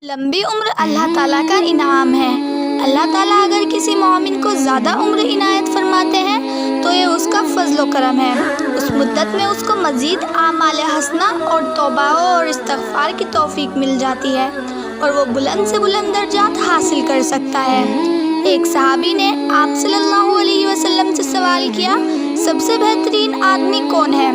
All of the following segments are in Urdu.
لمبی عمر اللہ تعالیٰ کا انعام ہے۔ اللہ تعالیٰ اگر کسی مومن کو زیادہ عمر عنایت فرماتے ہیں تو یہ اس کا فضل و کرم ہے۔ اس مدت میں اس کو مزید اعمال حسنہ اور توبہ اور استغفار کی توفیق مل جاتی ہے اور وہ بلند سے بلند درجات حاصل کر سکتا ہے۔ ایک صحابی نے آپ صلی اللہ علیہ وسلم سے سوال کیا، سب سے بہترین آدمی کون ہے؟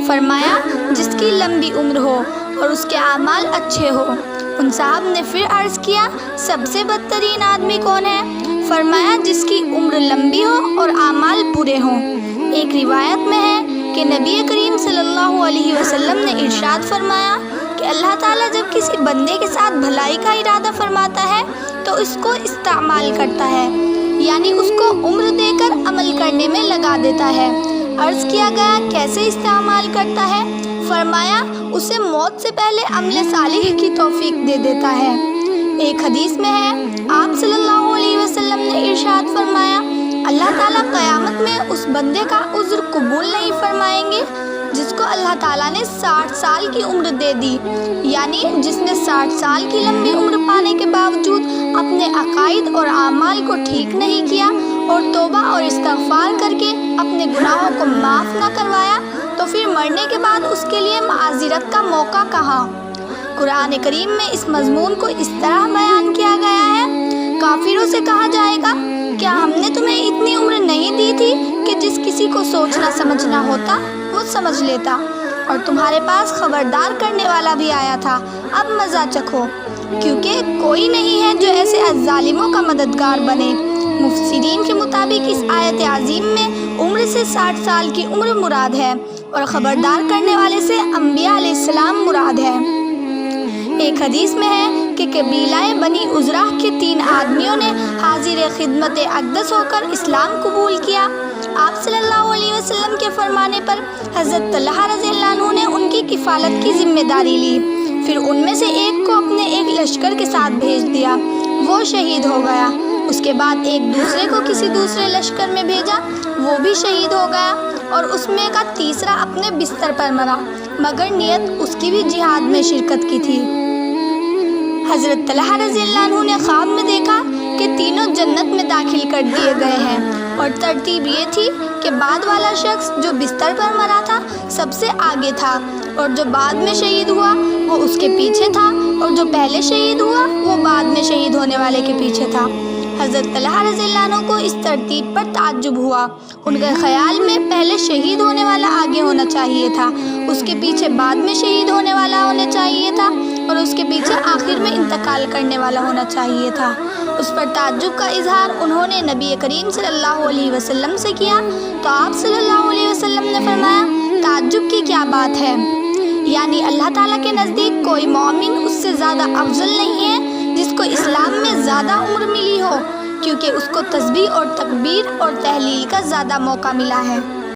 فرمایا، جس کی لمبی عمر ہو اور اس کے اعمال اچھے ہو۔ ان صاحب نے پھر عرض کیا، سب سے بدترین آدمی کون ہے؟ فرمایا، جس کی عمر لمبی ہو اور اعمال برے ہوں۔ ایک روایت میں ہے کہ نبی کریم صلی اللہ علیہ وسلم نے ارشاد فرمایا کہ اللہ تعالیٰ جب کسی بندے کے ساتھ بھلائی کا ارادہ فرماتا ہے تو اس کو استعمال کرتا ہے، یعنی اس کو عمر دے کر عمل کرنے میں لگا دیتا ہے۔ عرض کیا گیا، کیسے استعمال کرتا ہے؟ فرمایا، اسے موت سے پہلے عمل صالح کی توفیق دے دیتا ہے۔ ایک حدیث میں ہے، آپ صلی اللہ علیہ وسلم نے ارشاد فرمایا، اللہ تعالیٰ قیامت میں اس بندے کا عذر قبول نہیں فرمائیں گے جس کو اللہ تعالیٰ نے 60 سال کی عمر دے دی، یعنی جس نے 60 سال کی لمبی عمر پانے کے باوجود اپنے عقائد اور اعمال کو ٹھیک نہیں کیا اور توبہ اور استغفار کر کے اپنے گناہوں کو معاف نہ کروایا تو پھر مرنے کے بعد اس کے لیے معذرت کا موقع کہاں؟ قرآن کریم میں اس مضمون کو اس طرح بیان کیا گیا ہے، کافروں سے کہا جائے گا، کیا ہم نے تمہیں اتنی عمر نہیں دی تھی کہ جس کسی کو سوچنا سمجھنا ہوتا وہ سمجھ لیتا، اور تمہارے پاس خبردار کرنے والا بھی آیا تھا، اب مزہ چکھو، کیونکہ کوئی نہیں ہے جو ایسے ظالموں کا مددگار بنے۔ مفسرین کے مطابق اس آیت عظیم میں عمر سے 60 سال کی عمر مراد ہے اور خبردار کرنے والے سے انبیاء علیہ السلام مراد ہے۔ ایک حدیث میں ہے کہ قبیلہ بنی عذرہ کے 3 آدمیوں نے حاضر خدمت اقدس ہو کر اسلام قبول کیا۔ آپ صلی اللہ علیہ وسلم کے فرمانے پر حضرت طلحہ رضی اللہ عنہ نے ان کی کفالت کی ذمہ داری لی، پھر ان میں سے ایک کو اپنے ایک لشکر کے ساتھ بھیج دیا، وہ شہید ہو گیا۔ اس کے بعد ایک دوسرے کو کسی دوسرے لشکر میں بھیجا، وہ بھی شہید ہو گیا، اور اس میں کا تیسرا اپنے بستر پر مرا، مگر نیت اس کی بھی جہاد میں شرکت کی تھی۔ حضرت طلحہ رضی اللہ عنہ نے خواب میں دیکھا کہ تینوں جنت میں داخل کر دیے گئے ہیں، اور ترتیب یہ تھی کہ بعد والا شخص جو بستر پر مرا تھا سب سے آگے تھا، اور جو بعد میں شہید ہوا وہ اس کے پیچھے تھا، اور جو پہلے شہید ہوا وہ بعد میں شہید ہونے والے کے پیچھے تھا۔ حضرت طلحہ رضی اللہ عنہ کو اس ترتیب پر تعجب ہوا۔ ان کے خیال میں پہلے شہید ہونے والا آگے ہونا چاہیے تھا، اس کے پیچھے بعد میں شہید ہونے والا ہونا چاہیے تھا، اور اس کے پیچھے آخر میں انتقال کرنے والا ہونا چاہیے تھا۔ اس پر تعجب کا اظہار انہوں نے نبی کریم صلی اللہ علیہ وسلم سے کیا تو آپ صلی اللہ علیہ وسلم نے فرمایا، تعجب کی کیا بات ہے؟ یعنی اللہ تعالیٰ کے نزدیک کوئی مومن اس سے زیادہ افضل نہیں ہے جس کو اسلام میں زیادہ عمر ملی ہو، کیونکہ اس کو تسبیح اور تکبیر اور تحلیل کا زیادہ موقع ملا ہے۔